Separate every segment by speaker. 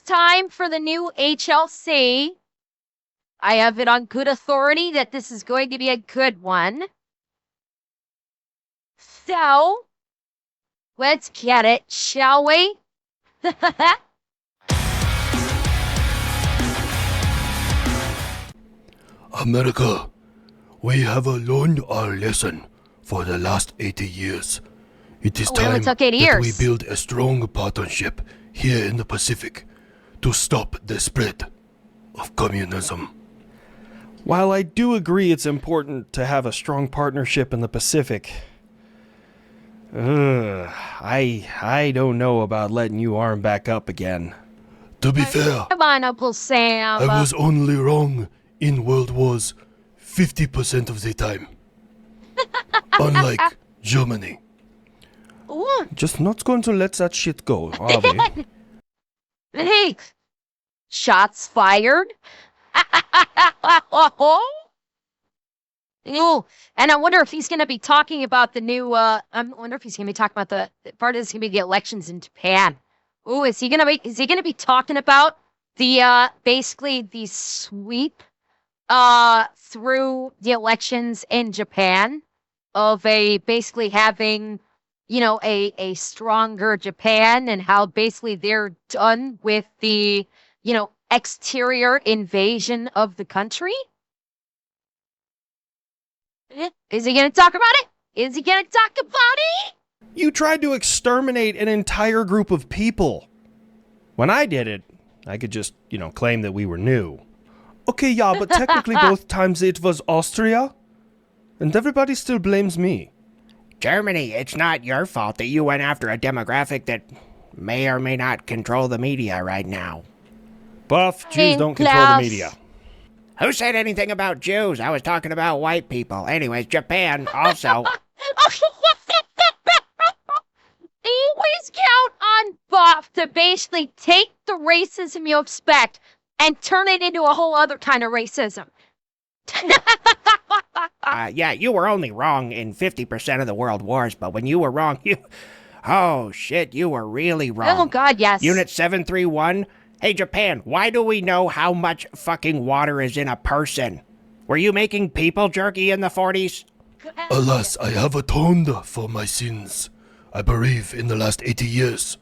Speaker 1: time for the new HLC. I have it on good authority that this is going to be a good one. So, let's get it, shall we?
Speaker 2: America, we have learned our lesson for the last 80 years. It is time that we build a strong partnership here in the Pacific to stop the spread of communism.
Speaker 3: While I do agree it's important to have a strong partnership in the Pacific, I don't know about letting you arm back up again.
Speaker 2: To be fair,
Speaker 1: come on, Uncle Sam.
Speaker 2: I was only wrong in World Wars 50% of the time. Unlike Germany.
Speaker 1: Ooh.
Speaker 3: Just not going to let that shit go, are we?
Speaker 1: Hey, shots fired. Ooh, and I wonder if he's going to be talking about the new, I wonder if he's going to be talking about the part is going to be the elections in Japan. Ooh, is he going to be talking about the, basically the sweep, through the elections in Japan of basically having, you know, a stronger Japan and how basically they're done with the, you know, exterior invasion of the country? Is he going to talk about it? Is he going to talk about it?
Speaker 3: You tried to exterminate an entire group of people. When I did it, I could just, you know, claim that we were new. Okay, yeah, but technically both times it was Austria, and everybody still blames me.
Speaker 4: Germany, it's not your fault that you went after a demographic that may or may not control the media right now.
Speaker 3: Buff, Jews don't control the media.
Speaker 4: Who said anything about Jews? I was talking about white people. Anyways, Japan also.
Speaker 1: Always count on Buff to basically take the racism you expect and turn it into a whole other kind of racism.
Speaker 4: Yeah, you were only wrong in 50% of the world wars, but when you were wrong, oh shit, you were really wrong.
Speaker 1: Oh god, yes.
Speaker 4: Unit 731, hey Japan, why do we know how much fucking water is in a person? Were you making people jerky in the 40s?
Speaker 2: Alas, I have atoned for my sins, I believe, in the last 80 years.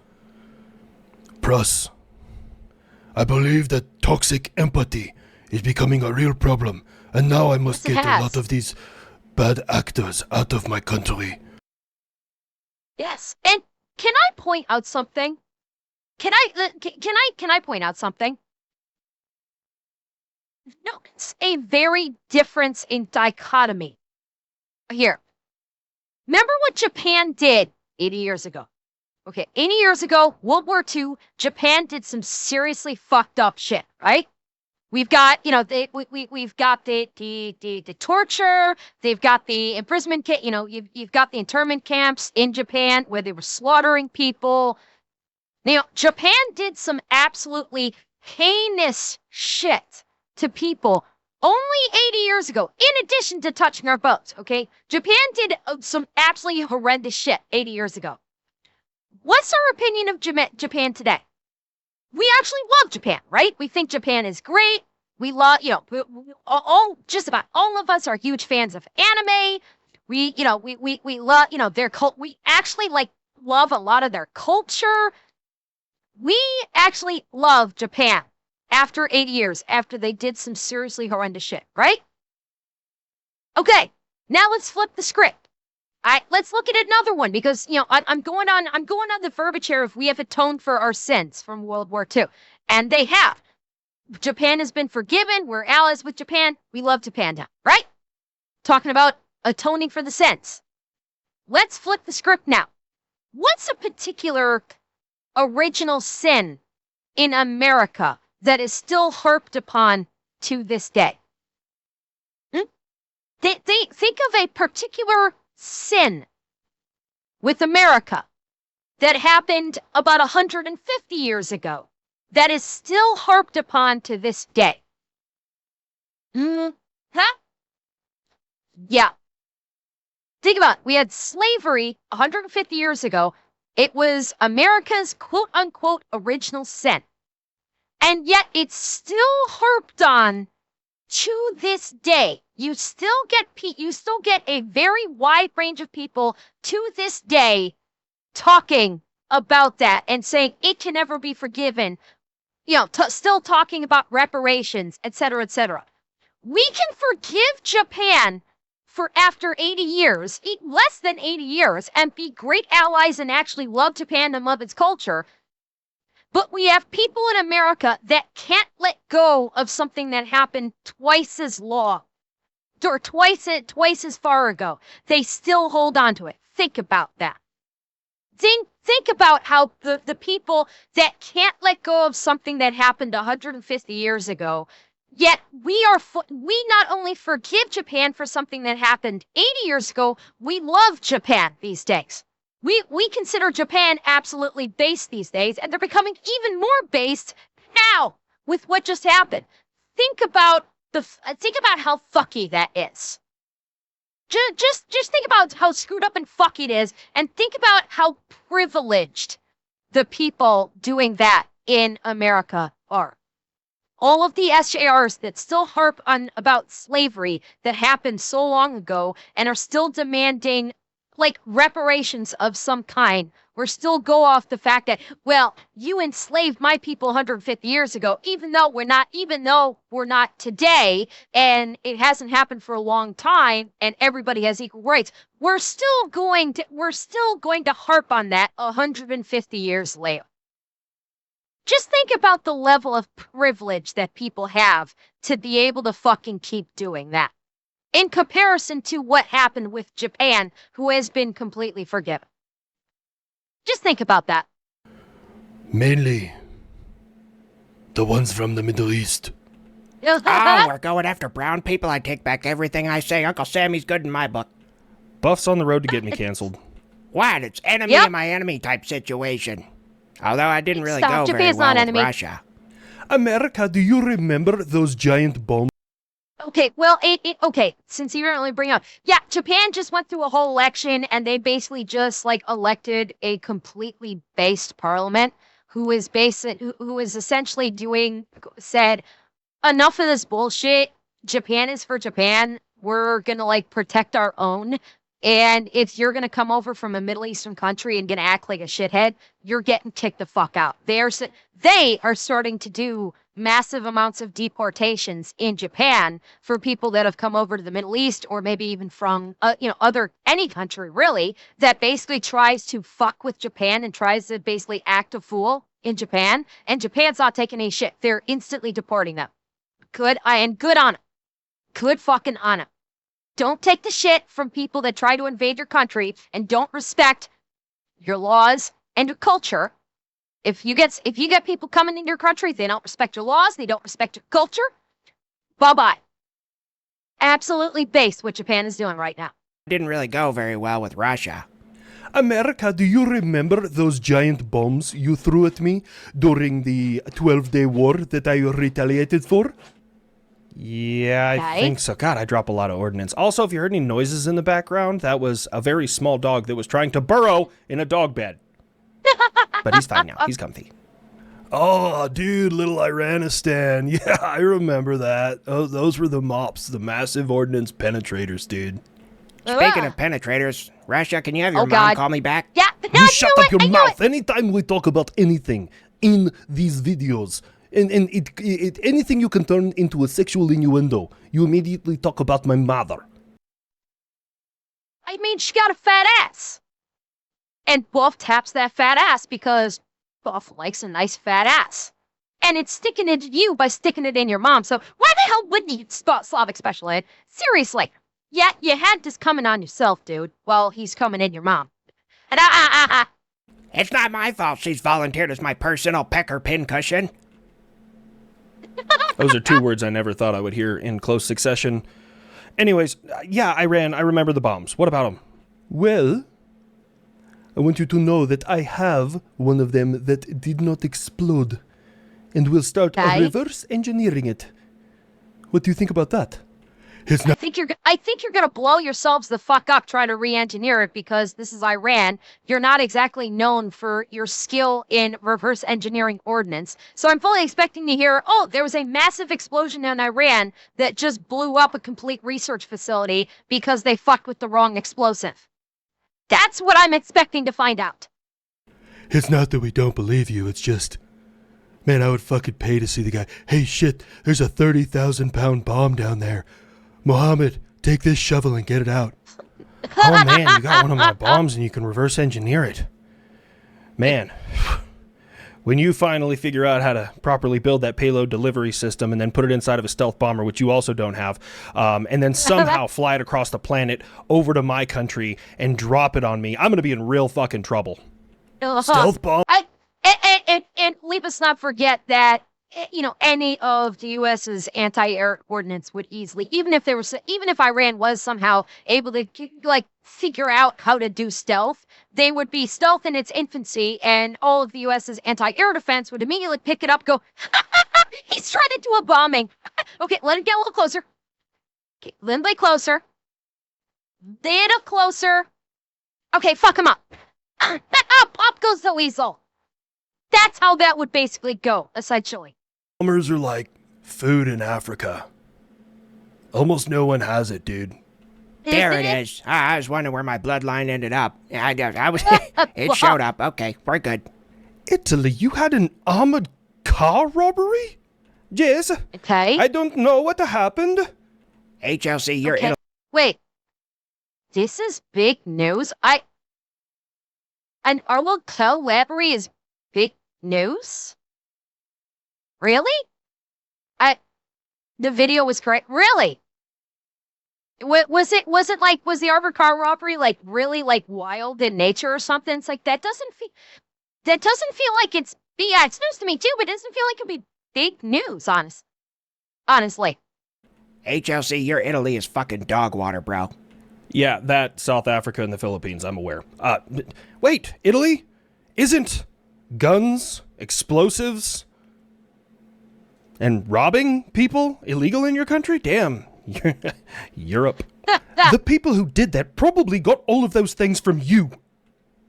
Speaker 2: Plus, I believe that toxic empathy is becoming a real problem, and now I must get a lot of these bad actors out of my country.
Speaker 1: Yes, and can I point out something? Can I point out something? Notice a very difference in dichotomy. Here. Remember what Japan did 80 years ago? Okay, 80 years ago, World War II, Japan did some seriously fucked up shit, right? We've got, you know, we've got the torture, they've got the imprisonment, you know, you've got the internment camps in Japan where they were slaughtering people. You know, Japan did some absolutely heinous shit to people only 80 years ago, in addition to touching our boats, okay? Japan did some absolutely horrendous shit 80 years ago. What's our opinion of Japan today? We actually love Japan, right? We think Japan is great. We love, you know, just about all of us are huge fans of anime. We love, you know, their cult. We actually love a lot of their culture. We actually love Japan after 80 years, after they did some seriously horrendous shit, right? Okay, now let's flip the script. Let's look at another one because, you know, I'm going on the verbiage here of we have atoned for our sins from World War II. And they have. Japan has been forgiven. We're allies with Japan. We love Japan now, right? Talking about atoning for the sins. Let's flip the script now. What's a particular original sin in America that is still harped upon to this day? Think of a particular sin with America that happened about 150 years ago that is still harped upon to this day. Huh? Yeah. Think about it. We had slavery 150 years ago. It was America's quote-unquote original sin. And yet it's still harped on to this day. You still get a very wide range of people to this day talking about that and saying it can never be forgiven. Still talking about reparations, etc., etc. We can forgive Japan for after 80 years, less than 80 years, and be great allies and actually love Japan and love its culture. But we have people in America that can't let go of something that happened twice as long or twice as far ago. They still hold on to it. Think about that. Think about how the people that can't let go of something that happened 150 years ago, yet we not only forgive Japan for something that happened 80 years ago, we love Japan these days. We consider Japan absolutely based these days, and they're becoming even more based now with what just happened. Think about how fucky that is. Just think about how screwed up and fucky it is, and think about how privileged the people doing that in America are. All of the SJRs that still harp on about slavery that happened so long ago and are still demanding like reparations of some kind, or still go off the fact that, well, you enslaved my people 150 years ago, even though we're not today, and it hasn't happened for a long time, and everybody has equal rights. We're still going to harp on that 150 years later. Just think about the level of privilege that people have to be able to fucking keep doing that, in comparison to what happened with Japan, who has been completely forgiven. Just think about that.
Speaker 2: Mainly the ones from the Middle East.
Speaker 4: Oh, we're going after brown people. I take back everything I say. Uncle Sammy's good in my book.
Speaker 3: Buff's on the road to get me canceled.
Speaker 4: What? It's enemy of my enemy type situation. Although I didn't really go very
Speaker 1: Japan's
Speaker 4: well
Speaker 1: not
Speaker 4: with
Speaker 1: enemy.
Speaker 4: Russia.
Speaker 2: America, do you remember those giant bombs?
Speaker 1: Okay, well, since you didn't really bring up, Japan just went through a whole election, and they basically just elected a completely based parliament who is essentially said, enough of this bullshit. Japan is for Japan. We're gonna protect our own. And if you're gonna come over from a Middle Eastern country and gonna act like a shithead, you're getting kicked the fuck out. They are starting to do massive amounts of deportations in Japan for people that have come over to the Middle East, or maybe even from any country really, that basically tries to fuck with Japan and tries to basically act a fool in Japan. And Japan's not taking any shit. They're instantly deporting them. Good on them. Good fucking on them. Don't take the shit from people that try to invade your country and don't respect your laws and your culture. If you get people coming into your country, they don't respect your laws, they don't respect your culture, bye-bye. Absolutely based what Japan is doing right now.
Speaker 4: Didn't really go very well with Russia.
Speaker 2: America, do you remember those giant bombs you threw at me during the 12-day war that I retaliated for?
Speaker 3: Yeah, I think so. God, I drop a lot of ordnance. Also, if you heard any noises in the background, that was a very small dog that was trying to burrow in a dog bed. But he's fine now. He's comfy.
Speaker 2: Oh, dude, little Iranistan. Yeah, I remember that. Oh, those were the mops, the massive ordnance penetrators, dude.
Speaker 4: Speaking of penetrators, Russia, can you have your mom call me back?
Speaker 1: Yeah.
Speaker 2: You shut up your mouth. Anytime we talk about anything in these videos, and anything you can turn into a sexual innuendo, you immediately talk about my mother.
Speaker 1: I mean, she got a fat ass. And Buff taps that fat ass because Buff likes a nice fat ass. And it's sticking it to you by sticking it in your mom. So why the hell wouldn't you Slavic special ed? Seriously. Yeah, you had this coming on yourself, dude. Well, he's coming in your mom. And
Speaker 4: It's not my fault she's volunteered as my personal pecker pincushion.
Speaker 3: Those are two words I never thought I would hear in close succession. Anyways, yeah, Iran, I remember the bombs. What about them?
Speaker 2: Well, I want you to know that I have one of them that did not explode. And we'll start reverse engineering it. What do you think about that? It's
Speaker 1: I
Speaker 2: not.
Speaker 1: think you're gonna blow yourselves the fuck up trying to re-engineer it because this is Iran. You're not exactly known for your skill in reverse engineering ordnance. So I'm fully expecting to hear, oh, there was a massive explosion in Iran that just blew up a complete research facility because they fucked with the wrong explosive. That's what I'm expecting to find out.
Speaker 2: It's not that we don't believe you. It's just, man, I would fucking pay to see the guy. Hey, shit, there's a 30,000-pound bomb down there. Mohammed, take this shovel and get it out.
Speaker 3: Oh man, you got one of my bombs and you can reverse engineer it. Man, when you finally figure out how to properly build that payload delivery system and then put it inside of a stealth bomber, which you also don't have, and then somehow fly it across the planet over to my country and drop it on me, I'm going to be in real fucking trouble. Stealth bomb?
Speaker 1: And let us not forget that any of the U.S.'s anti-air ordnance would easily, even if Iran was somehow able to figure out how to do stealth, they would be stealth in its infancy, and all of the U.S.'s anti-air defense would immediately pick it up, go, he's trying to do a bombing. Okay, let him get a little closer. Okay, Lindley closer. Little closer. Okay, fuck him up. Up goes the weasel. That's how that would basically go, essentially.
Speaker 2: Bombers are like food in Africa. Almost no one has it, dude.
Speaker 4: There it is. I was wondering where my bloodline ended up. I was. It showed up. Okay, we're good.
Speaker 3: Italy, you had an armored car robbery? Yes.
Speaker 1: Okay.
Speaker 3: I don't know what happened.
Speaker 4: HLC, you're
Speaker 1: Okay.
Speaker 4: Italy.
Speaker 1: Wait. This is big news. An armored car robbery is big news? Really? The video was correct. Really? Was the armored car robbery really wild in nature or something? It's like that doesn't feel like it's it's news to me too, but it doesn't feel like it'd be big news, honestly.
Speaker 4: HLC, your Italy is fucking dog water, bro.
Speaker 3: Yeah, that South Africa and the Philippines, I'm aware. Wait, Italy? Isn't guns, explosives, and robbing people illegal in your country? Damn, Europe.
Speaker 2: The people who did that probably got all of those things from you.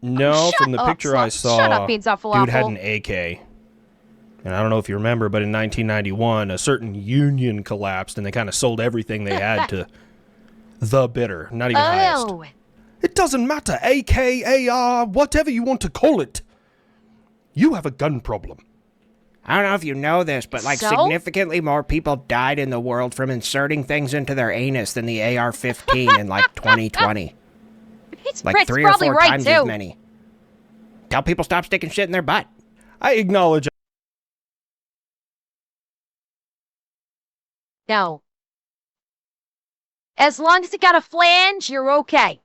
Speaker 3: No, from the picture I saw,
Speaker 1: Shut up, Beans Awful
Speaker 3: dude had
Speaker 1: Awful.
Speaker 3: an AK. And I don't know if you remember, but in 1991, a certain union collapsed, and they kind of sold everything they had to the bidder, not even highest.
Speaker 1: Oh.
Speaker 2: It doesn't matter, AK, AR, whatever you want to call it. You have a gun problem.
Speaker 4: I don't know if you know this, but
Speaker 1: So?
Speaker 4: significantly more people died in the world from inserting things into their anus than the AR-15 in 2020.
Speaker 1: It's
Speaker 4: Like 3 or
Speaker 1: probably
Speaker 4: 4
Speaker 1: right
Speaker 4: times
Speaker 1: too.
Speaker 4: as many. Tell people stop sticking shit in their butt.
Speaker 3: I acknowledge.
Speaker 1: No. As long as it got a flange, you're okay.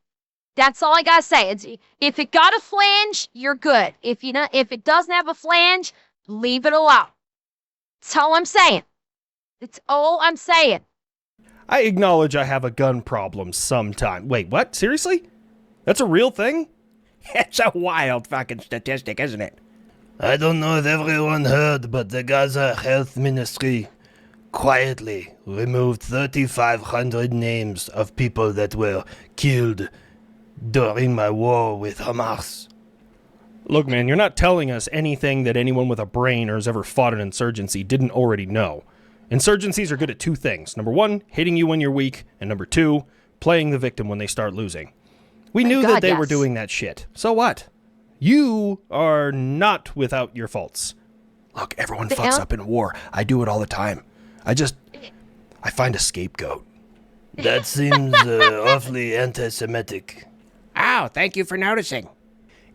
Speaker 1: That's all I gotta say. If it got a flange, you're good. If it doesn't have a flange, leave it alone. That's all I'm saying. It's all I'm saying.
Speaker 3: I acknowledge I have a gun problem sometime. Wait, what? Seriously? That's a real thing?
Speaker 4: It's a wild fucking statistic, isn't it?
Speaker 2: I don't know if everyone heard, but the Gaza Health Ministry quietly removed 3,500 names of people that were killed during my war with Hamas.
Speaker 3: Look, man, you're not telling us anything that anyone with a brain or has ever fought an insurgency didn't already know. Insurgencies are good at 2 things. Number 1, hitting you when you're weak, and number 2, playing the victim when they start losing. We knew that they were doing that shit. So what? You are not without your faults.
Speaker 2: Look, everyone fucks up in war. I do it all the time. I find a scapegoat. That seems awfully anti-Semitic.
Speaker 4: Oh, thank you for noticing.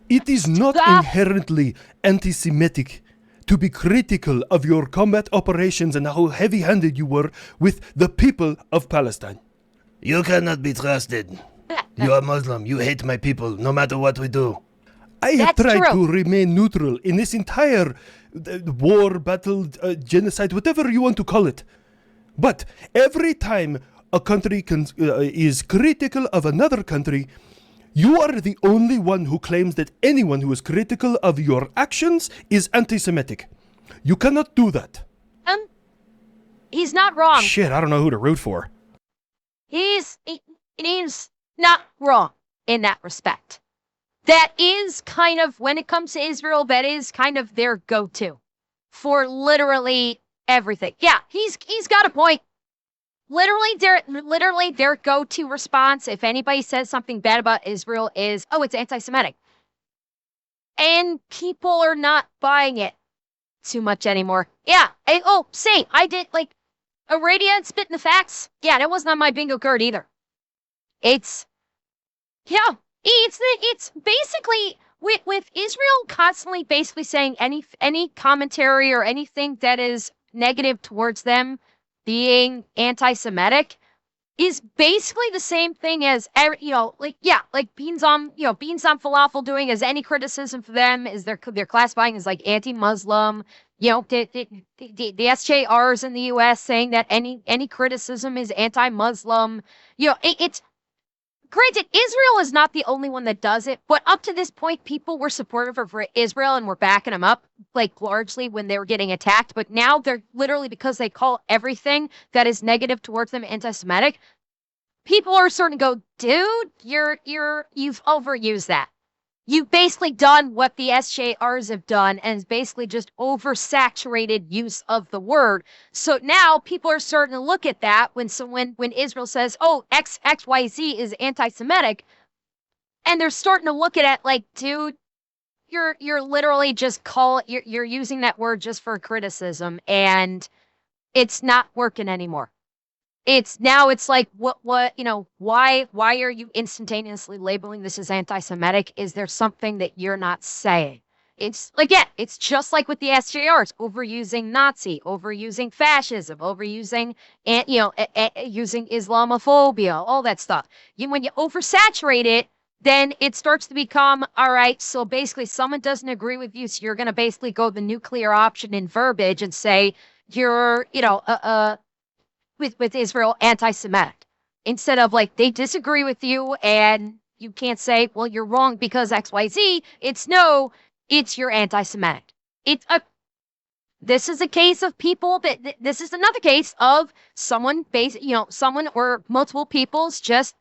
Speaker 2: It is not
Speaker 1: Stop.
Speaker 2: inherently anti-Semitic to be critical of your combat operations and how heavy-handed you were with the people of Palestine. You cannot be trusted. You are Muslim. You hate my people, no matter what we do. I have
Speaker 1: That's
Speaker 2: tried
Speaker 1: true.
Speaker 2: to remain neutral in this entire war, battle, genocide, whatever you want to call it. But every time a country is critical of another country, you are the only one who claims that anyone who is critical of your actions is anti-Semitic. You cannot do that.
Speaker 1: He's not wrong.
Speaker 3: Shit, I don't know who to root for.
Speaker 1: he's not wrong in that respect. That is kind of, when it comes to Israel, that is kind of their go-to for literally everything. Yeah, he's got a point. Literally their go-to response if anybody says something bad about Israel is, oh, it's anti-Semitic. And people are not buying it too much anymore. Yeah. I did like a radio and spitting the facts. Yeah, that wasn't on my bingo card either. It's basically with Israel constantly basically saying any commentary or anything that is negative towards them being anti-Semitic is basically the same thing as like beans on falafel doing as any criticism for them is they're classifying as like anti-Muslim. The SJRs in the U.S. saying that any criticism is anti-Muslim. It's granted, Israel is not the only one that does it, but up to this point, people were supportive of Israel and were backing them up, like largely when they were getting attacked. But now they're literally, because they call everything that is negative towards them anti-Semitic, people are starting to go, dude, you've overused that. You've basically done what the SJRs have done, and it's basically just oversaturated use of the word. So now people are starting to look at that when Israel says, oh, XYZ is anti-Semitic, and they're starting to look at it like, dude, you're literally just you're using that word just for criticism, and it's not working anymore. It's like, why are you instantaneously labeling this as anti-Semitic? Is there something that you're not saying? It's it's just like with the SJRs, overusing Nazi, overusing fascism, overusing, using Islamophobia, all that stuff. When you oversaturate it, then it starts to become, all right, so basically someone doesn't agree with you, so you're going to basically go the nuclear option in verbiage and say you're, with Israel anti-Semitic, instead of like they disagree with you and you can't say, well, you're wrong because XYZ. It's you're anti-Semitic. This is a case of people this is another case of someone someone or multiple people's just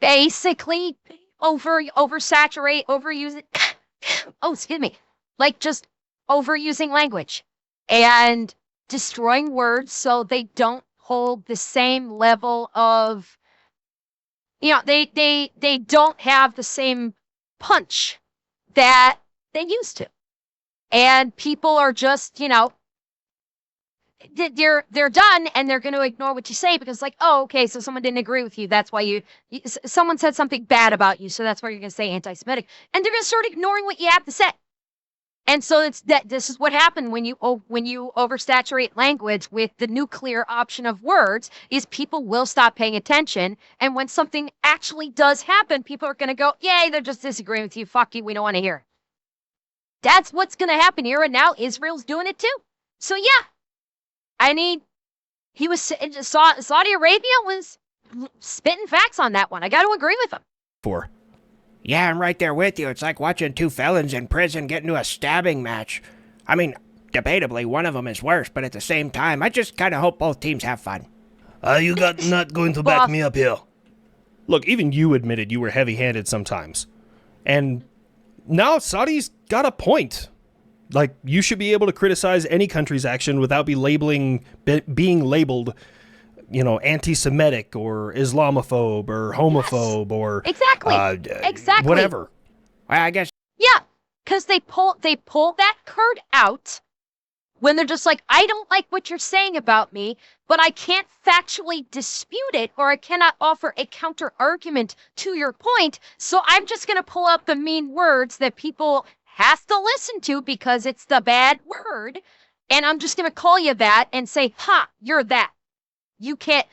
Speaker 1: basically overuse it. Oh, excuse me. Like just overusing language and destroying words so they don't hold the same level of, they don't have the same punch that they used to. And people are just, they're done and they're going to ignore what you say because like, oh, okay, so someone didn't agree with you. That's why someone said something bad about you. So that's why you're going to say anti-Semitic. And they're going to start ignoring what you have to say. And so this is what happened when you oversaturate language with the nuclear option of words is people will stop paying attention. And when something actually does happen, people are going to go, yay, they're just disagreeing with you. Fuck you. We don't want to hear it. That's what's going to happen here. And now Israel's doing it too. So yeah, Saudi Arabia was spitting facts on that one. I got to agree with them.
Speaker 4: Yeah, I'm right there with you. It's like watching two felons in prison get into a stabbing match. I mean, debatably, one of them is worse, but at the same time, I just kind of hope both teams have fun.
Speaker 2: You got not going to back me up here.
Speaker 3: Look, even you admitted you were heavy-handed sometimes. And now Saudi's got a point. Like, you should be able to criticize any country's action without being labeled, anti-Semitic or Islamophobe or homophobe or
Speaker 1: exactly
Speaker 3: whatever.
Speaker 4: Well, I guess.
Speaker 1: Yeah, because they pull that card out when they're just like, I don't like what you're saying about me, but I can't factually dispute it or I cannot offer a counter argument to your point. So I'm just going to pull up the mean words that people have to listen to because it's the bad word. And I'm just going to call you that and say, ha, you're that. You can't,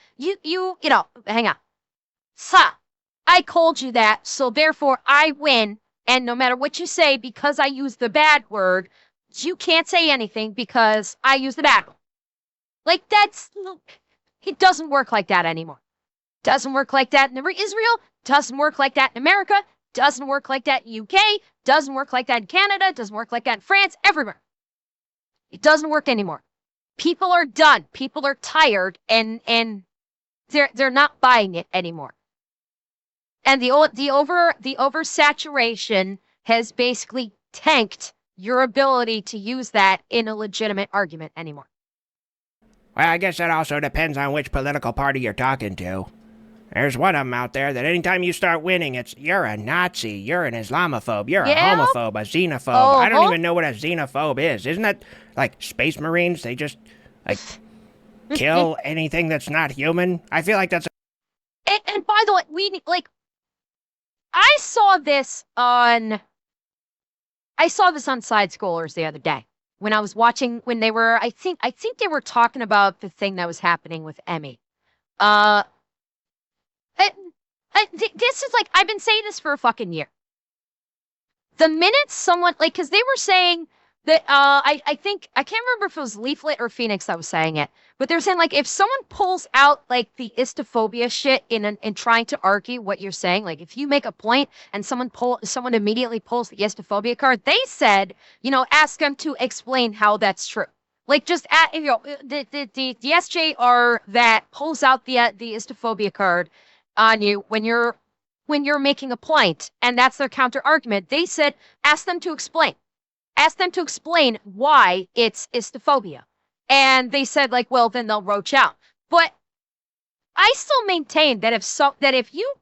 Speaker 1: hang on. Ha, I called you that, so therefore I win. And no matter what you say, because I use the bad word, you can't say anything because I use the bad one. Like it doesn't work like that anymore. Doesn't work like that in Israel. Doesn't work like that in America. Doesn't work like that in UK. Doesn't work like that in Canada. Doesn't work like that in France. Everywhere. It doesn't work anymore. People are done. People are tired, and they're not buying it anymore. And the oversaturation has basically tanked your ability to use that in a legitimate argument anymore.
Speaker 4: Well, I guess that also depends on which political party you're talking to. There's one of them out there that anytime you start winning, it's you're a Nazi, you're an Islamophobe, you're a homophobe, a xenophobe. I don't even know what a xenophobe is. Isn't that like Space Marines? They just, like, kill anything that's not human? I feel like that's...
Speaker 1: And by the way, I saw this on Side Scrollers the other day when I was watching, when they were, I think they were talking about the thing that was happening with Emmy. This is like, I've been saying this for a fucking year. The minute someone, like, because they were saying that, I can't remember if it was Leaflet or Phoenix that was saying it, but they're saying, like, if someone pulls out, like, the istophobia shit in trying to argue what you're saying, like, if you make a point and someone immediately pulls the istophobia card, they said, ask them to explain how that's true. Like, just the SJR that pulls out the istophobia card on you when you're making a point, and that's their counter argument. They said, ask them to explain why it's istophobia. And they said, like, well, then they'll roach out. But I still maintain that if you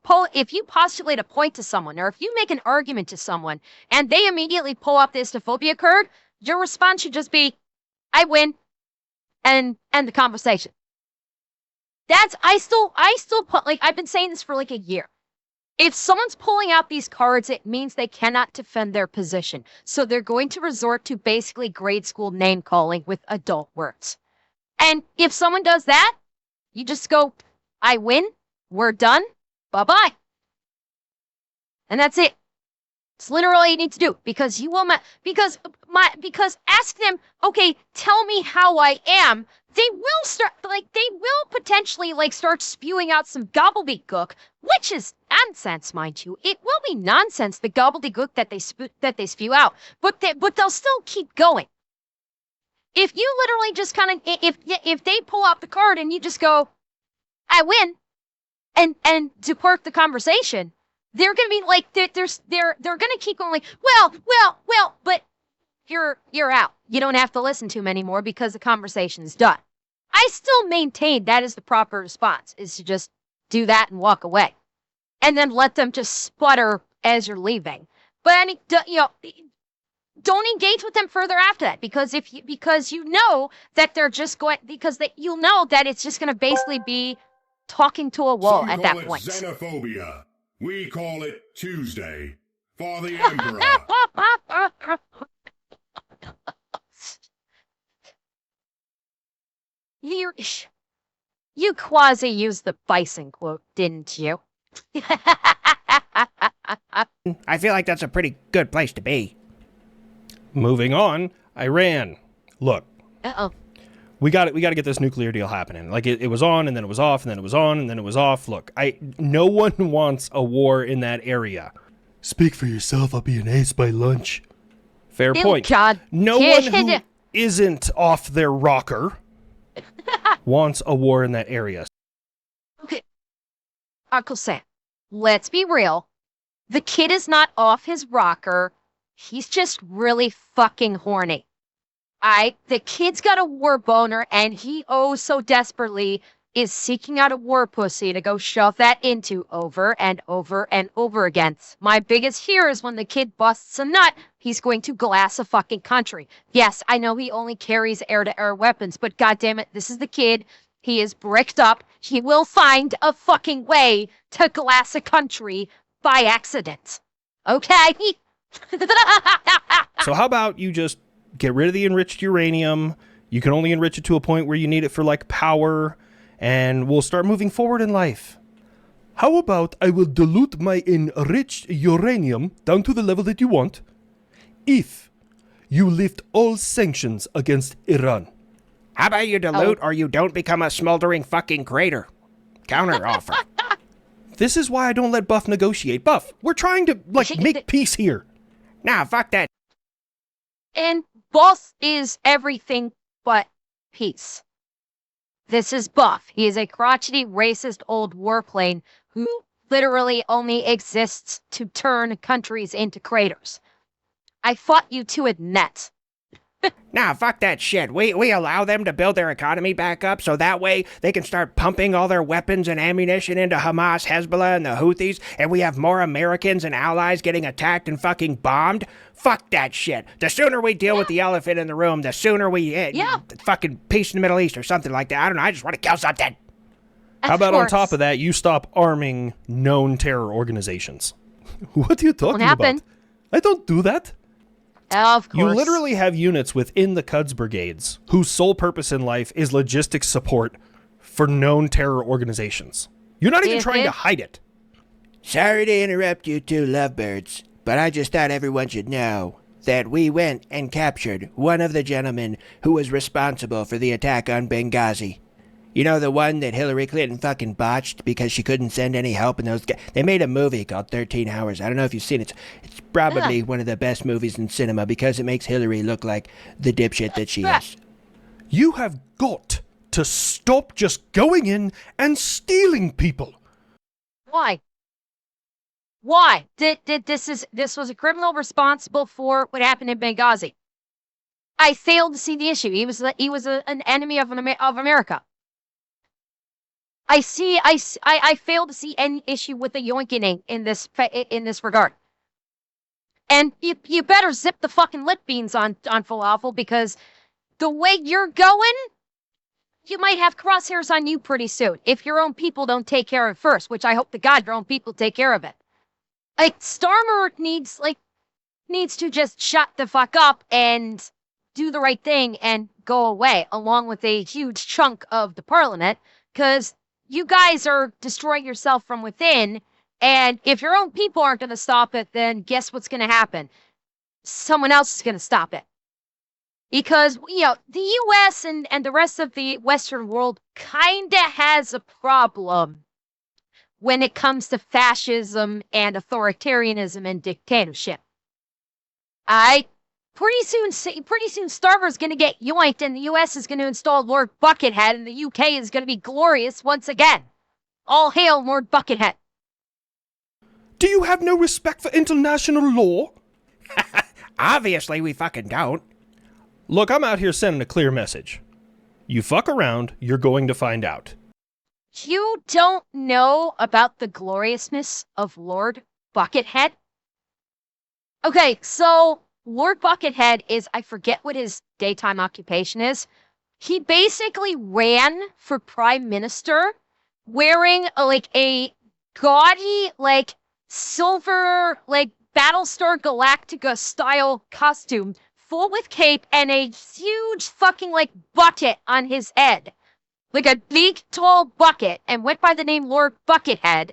Speaker 1: postulate a point to someone, or if you make an argument to someone, and they immediately pull up the istophobia card, your response should just be, I win, and end the conversation. I still put, like, I've been saying this for like a year. If someone's pulling out these cards, it means they cannot defend their position. So they're going to resort to basically grade school name calling with adult words. And if someone does that, you just go, I win, we're done, bye-bye. And that's it. It's literally all you need to do, because you will because ask them, okay, tell me how I am. They will potentially start spewing out some gobbledygook, which is nonsense, mind you. It will be nonsense, the gobbledygook that they spew out, but they'll still keep going. If you literally just kind of, if they pull out the card and you just go, I win, and depart the conversation, they're gonna be like, they're gonna keep going like, well, but you're out. You don't have to listen to him anymore because the conversation's done. I still maintain that is the proper response, is to just do that and walk away, and then let them just sputter as you're leaving. But don't engage with them further after that, because you know that they're just going, you'll know that it's just going to basically be talking to a wall at that point.
Speaker 5: Xenophobia. We call it Tuesday for the Emperor.
Speaker 1: You quasi used the bison quote, didn't you?
Speaker 4: I feel like that's a pretty good place to be.
Speaker 3: Moving on, Iran. Look.
Speaker 1: Uh-oh.
Speaker 3: We got to get this nuclear deal happening. Like, it was on, and then it was off, and then it was on, and then it was off. Look, no one wants a war in that area.
Speaker 2: Speak for yourself, I'll be an ace by lunch.
Speaker 3: Fair point.
Speaker 1: God.
Speaker 3: No one who isn't off their rocker wants a war in that area.
Speaker 1: Okay. Uncle Sam, let's be real. The kid is not off his rocker. He's just really fucking horny. The kid's got a war boner, and he so desperately is seeking out a war pussy to go shove that into over and over and over again. My biggest fear is when the kid busts a nut, he's going to glass a fucking country. Yes, I know he only carries air-to-air weapons, but goddammit, this is the kid. He is bricked up. He will find a fucking way to glass a country by accident. Okay?
Speaker 3: So how about you just get rid of the enriched uranium? You can only enrich it to a point where you need it for, like, power, and we'll start moving forward in life.
Speaker 2: How about I will dilute my enriched uranium down to the level that you want if you lift all sanctions against Iran?
Speaker 4: How about you dilute or you don't become a smoldering fucking crater? Counter offer.
Speaker 3: This is why I don't let Buff negotiate. Buff, we're trying to, make peace here.
Speaker 4: Nah, fuck that.
Speaker 1: And Buff is everything but peace. This is Buff. He is a crotchety, racist old warplane who literally only exists to turn countries into craters. I fought you to admit.
Speaker 4: Nah, fuck that shit. We allow them to build their economy back up so that way they can start pumping all their weapons and ammunition into Hamas, Hezbollah, and the Houthis, and we have more Americans and allies getting attacked and fucking bombed? Fuck that shit. The sooner we deal with the elephant in the room, the sooner we fucking peace in the Middle East or something like that. I don't know, I just want to kill something.
Speaker 3: How about on top of that, you stop arming known terror organizations? What are you talking about? I don't do that.
Speaker 1: Of course.
Speaker 3: You literally have units within the Cuds Brigades whose sole purpose in life is logistics support for known terror organizations. You're not even trying to hide it.
Speaker 4: Sorry to interrupt you two lovebirds, but I just thought everyone should know that we went and captured one of the gentlemen who was responsible for the attack on Benghazi. You know, the one that Hillary Clinton fucking botched because she couldn't send any help, and those guys, they made a movie called 13 Hours. I don't know if you've seen it. It's probably one of the best movies in cinema because it makes Hillary look like the dipshit that she is.
Speaker 3: You have got to stop just going in and stealing people.
Speaker 1: Why? Why? This was a criminal responsible for what happened in Benghazi. I failed to see the issue. He was an enemy of America. I fail to see any issue with the yoinking in this regard. And you better zip the fucking lit beans on falafel, because the way you're going, you might have crosshairs on you pretty soon if your own people don't take care of it first, which I hope to God your own people take care of it. Like, Starmer needs to just shut the fuck up and do the right thing and go away, along with a huge chunk of the parliament, because you guys are destroying yourself from within, and if your own people aren't going to stop it, then guess what's going to happen? Someone else is going to stop it. Because, the U.S. and the rest of the Western world kind of has a problem when it comes to fascism and authoritarianism and dictatorship. Pretty soon Starmer's going to get yoinked, and the U.S. is going to install Lord Buckethead, and the U.K. is going to be glorious once again. All hail Lord Buckethead.
Speaker 3: Do you have no respect for international law?
Speaker 4: Obviously, we fucking don't.
Speaker 3: Look, I'm out here sending a clear message. You fuck around, you're going to find out.
Speaker 1: You don't know about the gloriousness of Lord Buckethead? Okay, so Lord Buckethead is, I forget what his daytime occupation is. He basically ran for prime minister wearing a gaudy, silver, Battlestar Galactica style costume, full with cape and a huge fucking, bucket on his head. Like a big, tall bucket, and went by the name Lord Buckethead,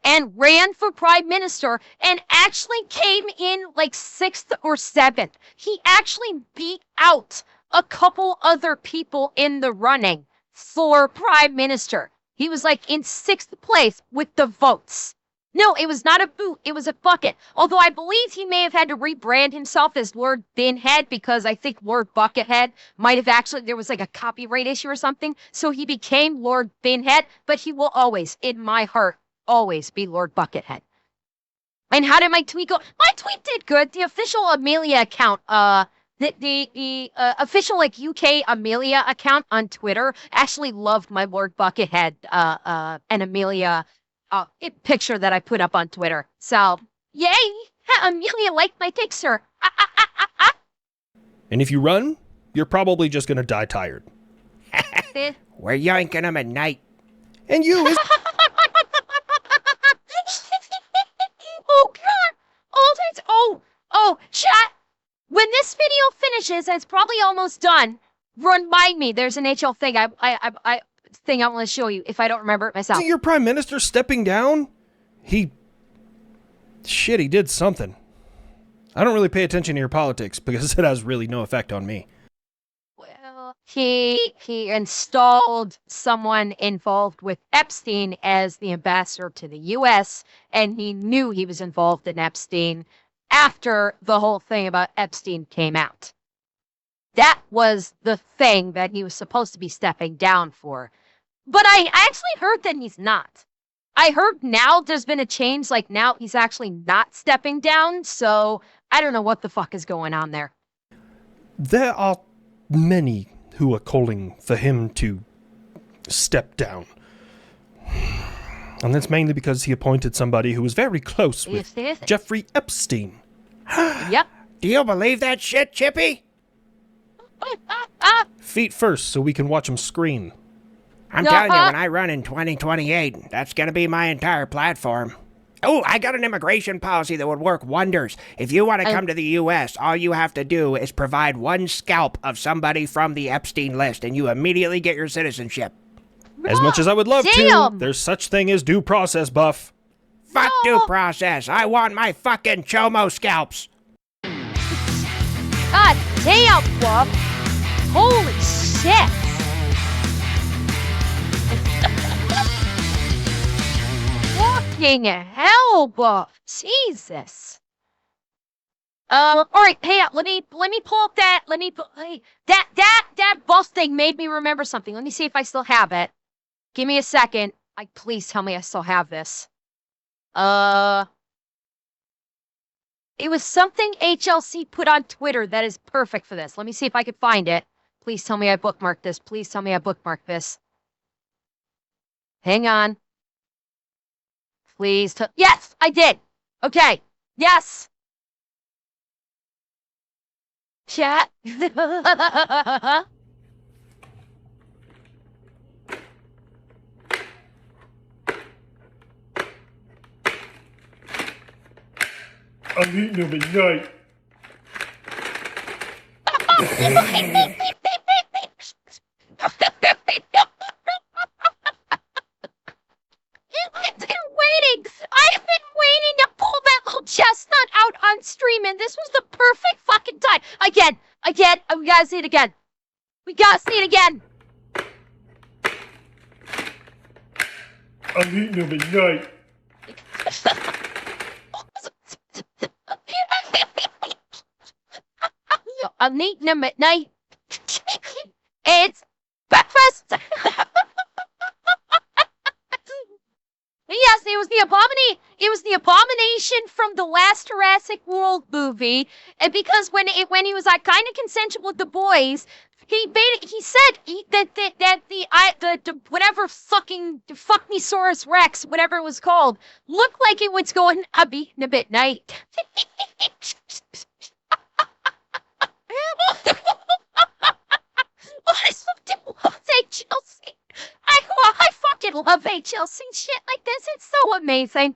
Speaker 1: and ran for prime minister, and actually came in 6th or 7th. He actually beat out a couple other people in the running for prime minister. He was in 6th place with the votes. No, it was not a boot, it was a bucket. Although I believe he may have had to rebrand himself as Lord Binhead, because I think Lord Buckethead might have actually, there was a copyright issue or something, so he became Lord Binhead, but he will always, in my heart, always be Lord Buckethead. And how did my tweet go? My tweet did good. The official Amelia account, the official UK Amelia account on Twitter actually loved my Lord Buckethead and Amelia picture that I put up on Twitter. So, yay! Amelia liked my picture.
Speaker 3: And if you run, you're probably just going to die tired.
Speaker 4: We're yoinking them at night.
Speaker 3: And you is...
Speaker 1: Oh, God! Oh, chat! When this video finishes, and it's probably almost done, remind me, there's an HL thing I want to show you if I don't remember it myself.
Speaker 3: Isn't your prime minister stepping down? He did something. I don't really pay attention to your politics because it has really no effect on me.
Speaker 1: Well, he installed someone involved with Epstein as the ambassador to the U.S., and he knew he was involved in Epstein after the whole thing about Epstein came out. that was the thing that he was supposed to be stepping down for. But I actually heard that he's not. I heard now there's been a change, like now he's actually not stepping down, so I don't know what the fuck is going on there.
Speaker 3: There are many who are calling for him to step down. And that's mainly because he appointed somebody who was very close with Jeffrey Epstein.
Speaker 1: Yep.
Speaker 4: Do you believe that shit, Chippy?
Speaker 3: Feet first so we can watch him scream.
Speaker 4: I'm telling you, when I run in 2028, that's gonna be my entire platform. Oh, I got an immigration policy that would work wonders. If you want to come to the U.S., all you have to do is provide one scalp of somebody from the Epstein list, and you immediately get your citizenship.
Speaker 3: As much as I would love
Speaker 1: Damn.
Speaker 3: to, there's such thing as due process, Buff.
Speaker 4: Fuck due process. I want my fucking Chomo scalps.
Speaker 1: God damn, Buff. Holy shit. Fucking hell, Buff. Jesus. All right, hey, let me pull up that, hey, that Buff thing made me remember something. Let me see if I still have it. Give me a second. Please tell me I still have this. It was something HLC put on Twitter that is perfect for this. Let me see if I can find it. Please tell me I bookmarked this. Please tell me I bookmarked this. Hang on. Please yes, I did. Okay. Yes. Chat.
Speaker 2: I'm eating them at night.
Speaker 1: I've been waiting to pull that little chestnut out on stream, and this was the perfect fucking time. Again, we gotta see it again. We gotta see it again.
Speaker 2: I'm eating them at night.
Speaker 1: I'm eating them at night. It's breakfast. Yes, it was the abomination from the last Jurassic World movie, and because when he was like kind of consensual with the boys, he said that the whatever fucking Fuckmesaurus Rex, whatever it was called, looked like it was going up in a bit night. HLC. I fucking love HLC shit like this. It's so amazing.